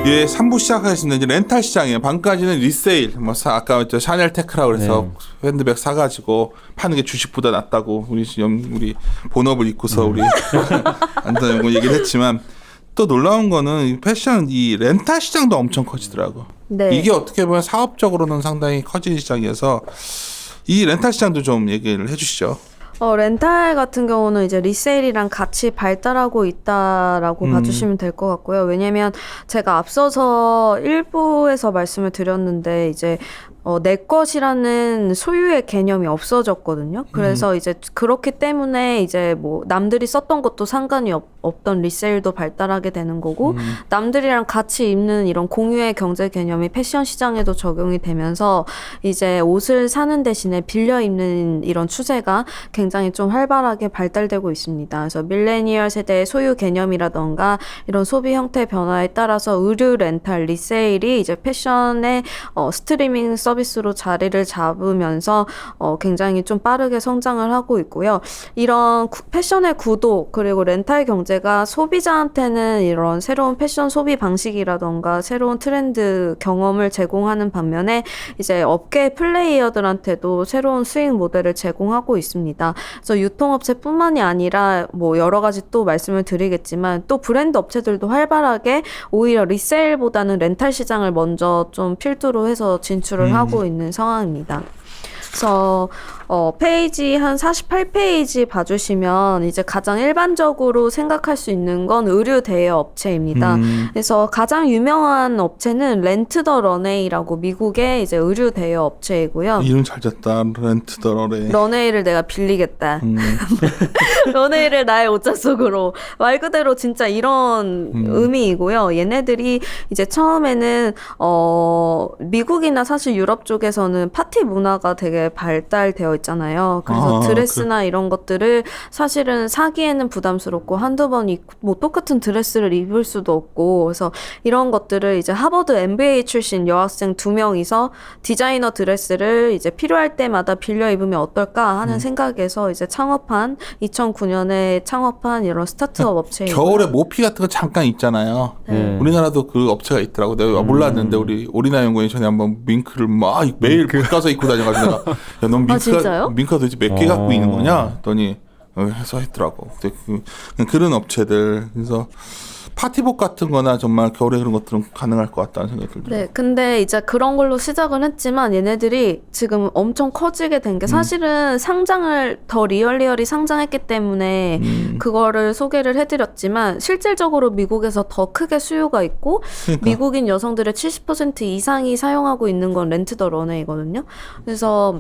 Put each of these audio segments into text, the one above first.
예, 3부 시작하겠습니다. 이제 렌탈 시장이에요. 방금까지는 리세일, 뭐 아까 샤넬 테크라고 그래서 핸드백 사가지고 파는 게 주식보다 낫다고 우리 본업을 잊고서 우리 안다는 얘기를 했지만 또 놀라운 거는 이 패션 이 렌탈 시장도 엄청 커지더라고. 네. 이게 어떻게 보면 사업적으로는 상당히 커진 시장이어서 이 렌탈 시장도 좀 얘기를 해주시죠. 렌탈 같은 경우는 이제 리세일이랑 같이 발달하고 있다라고 봐주시면 될 것 같고요. 왜냐면 제가 앞서서 일부에서 말씀을 드렸는데 이제 내 것이라는 소유의 개념이 없어졌거든요. 그래서 이제 그렇기 때문에 이제 뭐 남들이 썼던 것도 상관이 없던 리세일도 발달하게 되는 거고 남들이랑 같이 입는 이런 공유의 경제 개념이 패션 시장에도 적용이 되면서 이제 옷을 사는 대신에 빌려 입는 이런 추세가 굉장히 좀 활발하게 발달되고 있습니다. 그래서 밀레니얼 세대의 소유 개념이라던가 이런 소비 형태 변화에 따라서 의류 렌탈, 리세일이 이제 패션의 스트리밍 서비스로 자리를 잡으면서 굉장히 좀 빠르게 성장을 하고 있고요. 이런 패션의 구도 그리고 렌탈 경제가 소비자한테는 이런 새로운 패션 소비 방식이라던가 새로운 트렌드 경험을 제공하는 반면에 이제 업계 플레이어들한테도 새로운 수익 모델을 제공하고 있습니다. 그래서 유통업체뿐만이 아니라 뭐 여러 가지 또 말씀을 드리겠지만 또 브랜드 업체들도 활발하게 오히려 리세일보다는 렌탈 시장을 먼저 좀 필두로 해서 진출을 하고 있는 상황입니다. 그래서 페이지 한 48페이지 봐주시면 이제 가장 일반적으로 생각할 수 있는 건 의류 대여 업체입니다. 그래서 가장 유명한 업체는 렌트 더 런웨이라고 미국의 이제 의류 대여 업체이고요. 이름 잘 졌다. 렌트 더 런웨이. 런웨이를 내가 빌리겠다. 런웨이를 나의 옷자 속으로. 말 그대로 진짜 이런 의미이고요. 얘네들이 이제 처음에는 미국이나 사실 유럽 쪽에서는 파티 문화가 되게 발달되어 있잖아요. 그래서 드레스나 이런 것들을 사실은 사기에는 부담스럽고 한두 번 입고 뭐 똑같은 드레스를 입을 수도 없고 그래서 이런 것들을 이제 하버드 MBA 출신 여학생 2명이서 디자이너 드레스를 이제 필요할 때마다 빌려 입으면 어떨까 하는 생각에서 이제 창업한 2009년에 창업한 이런 스타트업 업체예요. 겨울에 모피 같은 거 잠깐 있잖아요. 우리나라도 그 업체가 있더라고. 내가 몰랐는데 우리 오리나 연구원이 전에 한번 밍크를 막 매일 가서 입고 다녀가지고 내가 야, 넌 밍크가 도대체 몇 개 갖고 있는 거냐? 했더니 해서 했더라고. 그런 업체들. 그래서 파티복 같은 거나 정말 겨울에 그런 것들은 가능할 것 같다는 생각이 들더라고요. 네, 근데 이제 그런 걸로 시작을 했지만 얘네들이 지금 엄청 커지게 된 게 사실은 상장을 더 리얼리얼이 상장했기 때문에 그거를 소개를 해드렸지만 실질적으로 미국에서 더 크게 수요가 있고 그러니까. 미국인 여성들의 70% 이상이 사용하고 있는 건 렌트 더 런웨이거든요. 그래서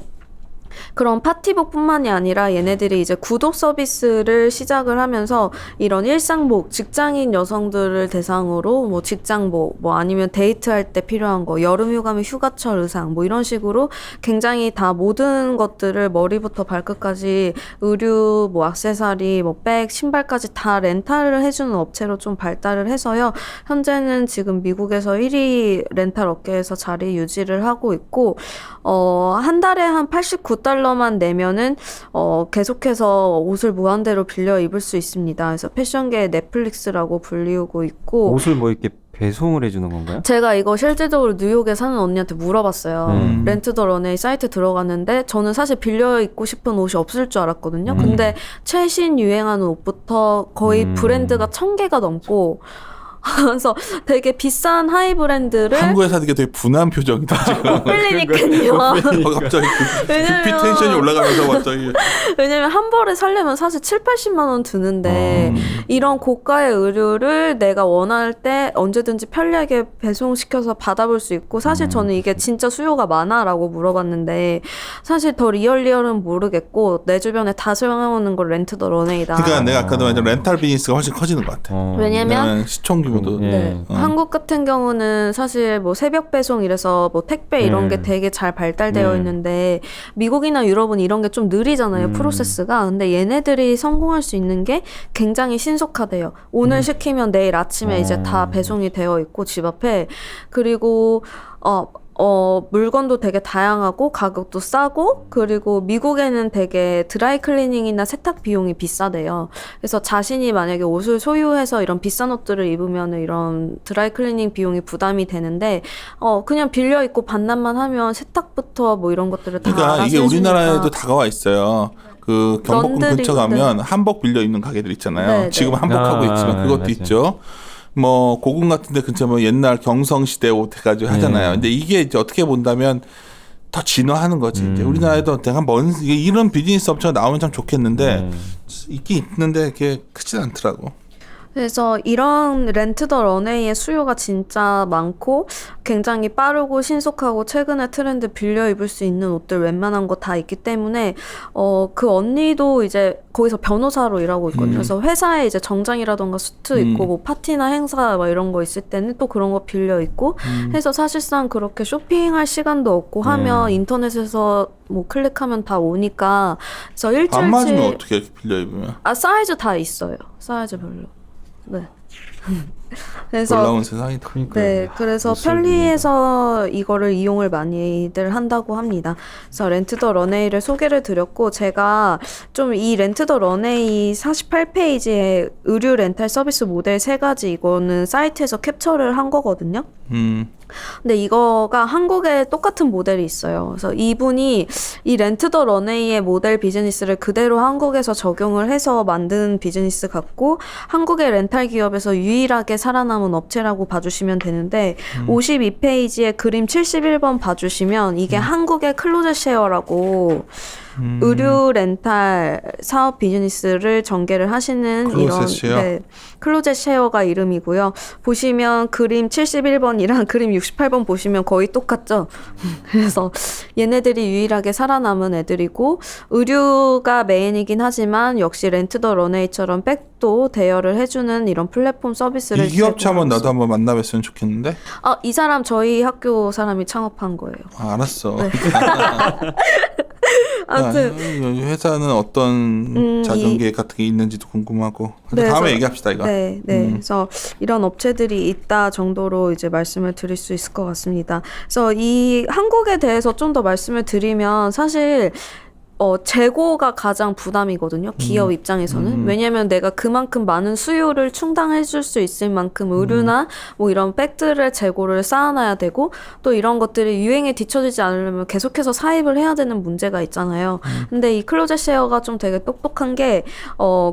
그런 파티복뿐만이 아니라 얘네들이 이제 구독 서비스를 시작을 하면서 이런 일상복, 직장인 여성들을 대상으로 뭐 직장복, 뭐 아니면 데이트할 때 필요한 거, 여름휴가면 휴가철 의상 뭐 이런 식으로 굉장히 다 모든 것들을 머리부터 발끝까지 의류, 뭐 액세서리, 뭐 백, 신발까지 다 렌탈을 해주는 업체로 좀 발달을 해서요. 현재는 지금 미국에서 1위 렌탈 업계에서 자리 유지를 하고 있고 한 달에 한 89달러만 내면은 계속해서 옷을 무한대로 빌려 입을 수 있습니다. 그래서 패션계의 넷플릭스라고 불리우고 있고 옷을 뭐 이렇게 배송을 해주는 건가요? 제가 이거 실질적으로 뉴욕에 사는 언니한테 물어봤어요. 렌트 더 런웨이 사이트 들어갔는데 저는 사실 빌려 입고 싶은 옷이 없을 줄 알았거든요. 근데 최신 유행하는 옷부터 거의 브랜드가 1000개가 넘고 그래서 되게 비싼 하이 브랜드를 한국에 사는 게 되게 분한 표정이다 지금. 끌리니까요. 갑자기 그 텐션이 올라가면서 갑자기. 왜냐면 한 벌에 사려면 사실 7-80만 원 드는데 이런 고가의 의류를 내가 원할 때 언제든지 편리하게 배송시켜서 받아볼 수 있고 사실 저는 이게 진짜 수요가 많아라고 물어봤는데 사실 더 리얼은 모르겠고 내 주변에 다 사용하는 걸 렌트 더 런웨이다. 그러니까 내가 아까도 말했던 렌탈 비즈니스가 훨씬 커지는 것 같아. 왜냐면 시총 규모도. 한국 같은 경우는 사실 뭐 새벽 배송 이래서 뭐 택배 이런 게 되게 잘 발달되어 있는데 미국이나 유럽은 이런 게 좀 느리잖아요. 프로세스가. 근데 얘네들이 성공할 수 있는 게 굉장히 신속하대요. 오늘 시키면 내일 아침에 이제 다 배송이 되어 있고 집 앞에. 그리고 물건도 되게 다양하고 가격도 싸고 그리고 미국에는 되게 드라이 클리닝이나 세탁 비용이 비싸대요. 그래서 자신이 만약에 옷을 소유해서 이런 비싼 옷들을 입으면 이런 드라이 클리닝 비용이 부담이 되는데 그냥 빌려 입고 반납만 하면 세탁부터 뭐 이런 것들을 다 그러니까 알아서 이게 해주니까. 우리나라에도 다가와 있어요. 그 경복궁 런드리 근처 가면 한복 빌려 입는 가게들 있잖아요. 네, 네. 지금 한복하고 있지만 그것도 맞아요. 있죠. 뭐 고궁 같은데 근처 뭐 옛날 경성시대 옷 해가지고 하잖아요. 근데 이게 이제 어떻게 본다면 더 진화하는 거지. 이제 우리나라에도 내가 이런 비즈니스 업체가 나오면 참 좋겠는데 있긴 있는데 그게 크진 않더라고. 그래서 이런 렌트 더 런웨이의 수요가 진짜 많고 굉장히 빠르고 신속하고 최근의 트렌드 빌려 입을 수 있는 옷들 웬만한 거 다 있기 때문에 그 언니도 이제 거기서 변호사로 일하고 있거든요. 그래서 회사에 이제 정장이라던가 수트 입고 뭐 파티나 행사 막 이런 거 있을 때는 또 그런 거 빌려 입고 해서 사실상 그렇게 쇼핑할 시간도 없고 하면 인터넷에서 뭐 클릭하면 다 오니까 그래서 안 일주일치 맞으면 어떻게 이렇게 빌려 입으면? 사이즈 다 있어요. 사이즈별로. 네. 그래서 놀라운 세상이다. 네, 그래서 편리해서 이거를 이용을 많이들 한다고 합니다. 그래서 렌트 더 런웨이를 소개를 드렸고 제가 좀 이 렌트 더 런웨이 48페이지에 의류 렌탈 서비스 모델 3가지 이거는 사이트에서 캡처를 한 거거든요. 근데 이거가 한국에 똑같은 모델이 있어요. 그래서 이분이 이 렌트 더 런웨이의 모델 비즈니스를 그대로 한국에서 적용을 해서 만든 비즈니스 같고 한국의 렌탈 기업에서 유일하게 살아남은 업체라고 봐주시면 되는데 52페이지에 그림 71번 봐주시면 이게 한국의 클로젯 쉐어라고 의류 렌탈 사업 비즈니스를 전개를 하시는 클로젯 쉐어? 네, 클로젯 쉐어가 이름이고요. 보시면 그림 71번이랑 그림 68번 보시면 거의 똑같죠. 그래서 얘네들이 유일하게 살아남은 애들이고 의류가 메인이긴 하지만 역시 렌트 더 런웨이처럼 백도 대여를 해주는 이런 플랫폼 서비스를 이 기업체 한번 제공하고 나도 한번 만나뵀으면 좋겠는데. 이 사람 저희 학교 사람이 창업한 거예요. 알았어. 아무튼 회사는 어떤 자전 계획 같은 게 있는지도 궁금하고. 네, 다음에 그래서- 얘기합시다 이거. 네, 네. 그래서 이런 업체들이 있다 정도로 이제 말씀을 드릴 수 있을 것 같습니다. 그래서 이 한국에 대해서 좀 더 말씀을 드리면 사실 재고가 가장 부담이거든요. 기업 입장에서는. 왜냐하면 내가 그만큼 많은 수요를 충당해 줄 수 있을 만큼 의류나 뭐 이런 백들을 재고를 쌓아놔야 되고 또 이런 것들이 유행에 뒤처지지 않으려면 계속해서 사입을 해야 되는 문제가 있잖아요. 근데 이 클로젯 쉐어가 좀 되게 똑똑한 게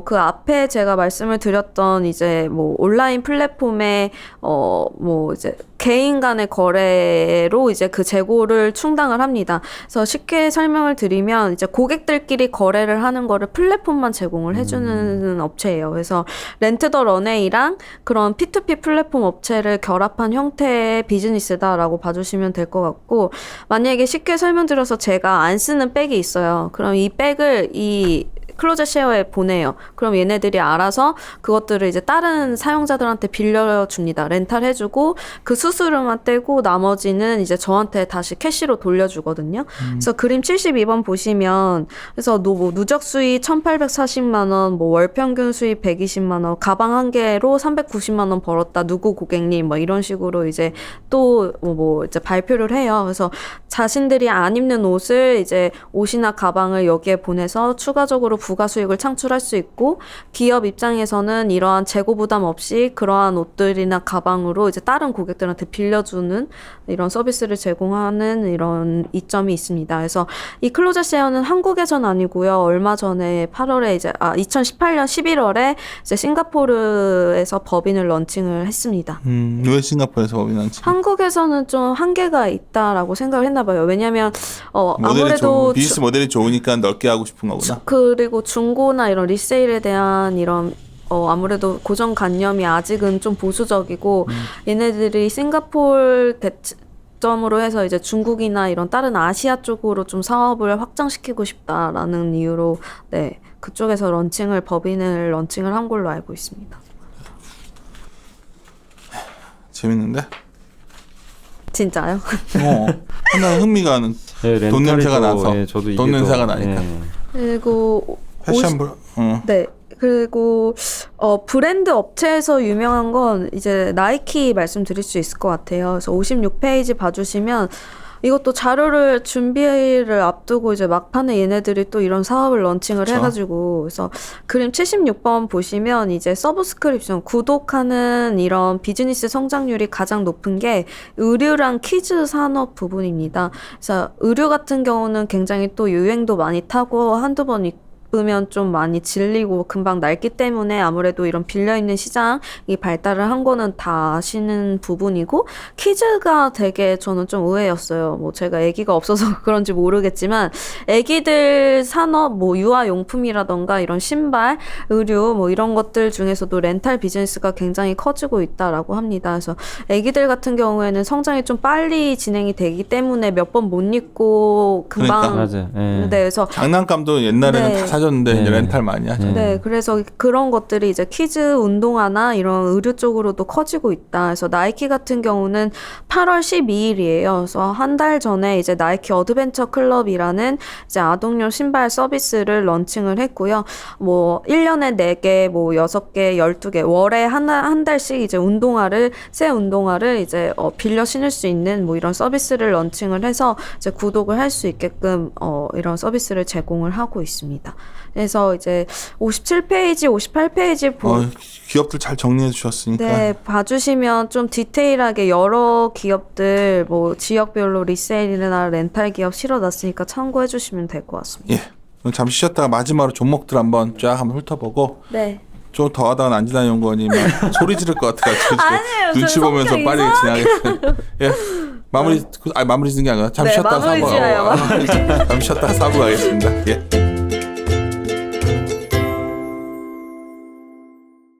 그 앞에 제가 말씀을 드렸던 이제 뭐 온라인 플랫폼에 뭐 이제 개인 간의 거래로 이제 그 재고를 충당을 합니다. 그래서 쉽게 설명을 드리면 이제 고객들끼리 거래를 하는 거를 플랫폼만 제공을 해주는 업체예요. 그래서 렌트 더 런웨이랑 그런 P2P 플랫폼 업체를 결합한 형태의 비즈니스다라고 봐주시면 될 것 같고 만약에 쉽게 설명드려서 제가 안 쓰는 백이 있어요. 그럼 이 백을 이 클로젯 쉐어에 보내요. 그럼 얘네들이 알아서 그것들을 이제 다른 사용자들한테 빌려줍니다. 렌탈해주고 그 수수료만 떼고 나머지는 이제 저한테 다시 캐시로 돌려주거든요. 그래서 그림 72번 보시면 그래서 뭐 누적 수익 1,840만 원, 뭐 월 평균 수익 120만 원, 가방 한 개로 390만 원 벌었다. 누구 고객님 뭐 이런 식으로 이제 또 뭐 이제 발표를 해요. 그래서 자신들이 안 입는 옷을 이제 옷이나 가방을 여기에 보내서 추가적으로 부가 수익을 창출할 수 있고 기업 입장에서는 이러한 재고 부담 없이 그러한 옷들이나 가방으로 이제 다른 고객들한테 빌려주는 이런 서비스를 제공하는 이런 이점이 있습니다. 그래서 이 클로젯 쉐어는 한국에선 아니고요. 얼마 전에 8월에 이제 2018년 11월에 이제 싱가포르에서 법인을 런칭을 했습니다. 왜 싱가포르에서 법인 런칭? 한국에서는 좀 한계가 있다라고 생각을 했나 봐요. 왜냐하면 모델이 아무래도 비즈니스 모델이 좋으니까 넓게 하고 싶은 거구나. 그리고 중고나 이런 리세일에 대한 이런 아무래도 고정관념이 아직은 좀 보수적이고 얘네들이 싱가포르 대점으로 해서 이제 중국이나 이런 다른 아시아 쪽으로 좀 사업을 확장시키고 싶다라는 이유로 네 그쪽에서 법인을 런칭을 한 걸로 알고 있습니다. 재밌는데? 진짜요? 하나 흥미가 가는 네, 돈 냄새가 나서 네, 저도 돈 이게 냄새가 더, 나니까. 네. 그리고 패션 네. 그리고 브랜드 업체에서 유명한 건 이제 나이키 말씀드릴 수 있을 것 같아요. 그래서 56페이지 봐주시면 이것도 자료를 준비를 앞두고 이제 막판에 얘네들이 또 이런 사업을 런칭을 그쵸. 해가지고 그래서 그림 76번 보시면 이제 서브스크립션 구독하는 이런 비즈니스 성장률이 가장 높은 게 의류랑 키즈 산업 부분입니다. 그래서 의류 같은 경우는 굉장히 또 유행도 많이 타고 한두 번 으면 좀 많이 질리고 금방 낡기 때문에 아무래도 이런 빌려있는 시장이 발달을 한 거는 다 아시는 부분이고 키즈가 되게 저는 좀 의외였어요. 뭐 제가 아기가 없어서 그런지 모르겠지만 아기들 산업 뭐 유아용품이라던가 이런 신발, 의류 뭐 이런 것들 중에서도 렌탈 비즈니스가 굉장히 커지고 있다라고 합니다. 그래서 아기들 같은 경우에는 성장이 좀 빨리 진행이 되기 때문에 몇 번 못 입고 금방 맞아. 예. 네, 그래서 장난감도 옛날에는 네. 다 사줬는데 이제 네. 렌탈 많이 하죠. 네, 그래서 그런 것들이 이제 키즈 운동화나 이런 의류 쪽으로도 커지고 있다. 그래서 나이키 같은 경우는 8월 12일이에요. 그래서 한 달 전에 이제 나이키 어드벤처 클럽이라는 이제 아동용 신발 서비스를 런칭을 했고요. 뭐 1년에 4개, 뭐 6개, 12개, 월에 한 달씩 이제 새 운동화를 이제 빌려 신을 수 있는 뭐 이런 서비스를 런칭을 해서 이제 구독을 할 수 있게끔 이런 서비스를 제공을 하고 있습니다. 그래서 이제 57페이지, 58페이지 기업들 잘 정리해 주셨으니까. 네, 봐주시면 좀 디테일하게 여러 기업들 뭐 지역별로 리세일이나 렌탈 기업 실어놨으니까 참고해 주시면 될 것 같습니다. 예. 그럼 잠시 쉬었다가 마지막으로 종목들 한번 쫙 한번 훑어보고 네. 좀 더 하다가 안진아 연구원이 막 소리 지를 것 같아가지고 아니에요. 눈치 저 보면서 성격 빨리 진행하겠습니다. 예. 마무리 짓는 게 아니라 잠시 네, 쉬었다가 마무리 사부 지어요, 잠시 쉬었다가 사부 가겠습니다. 예.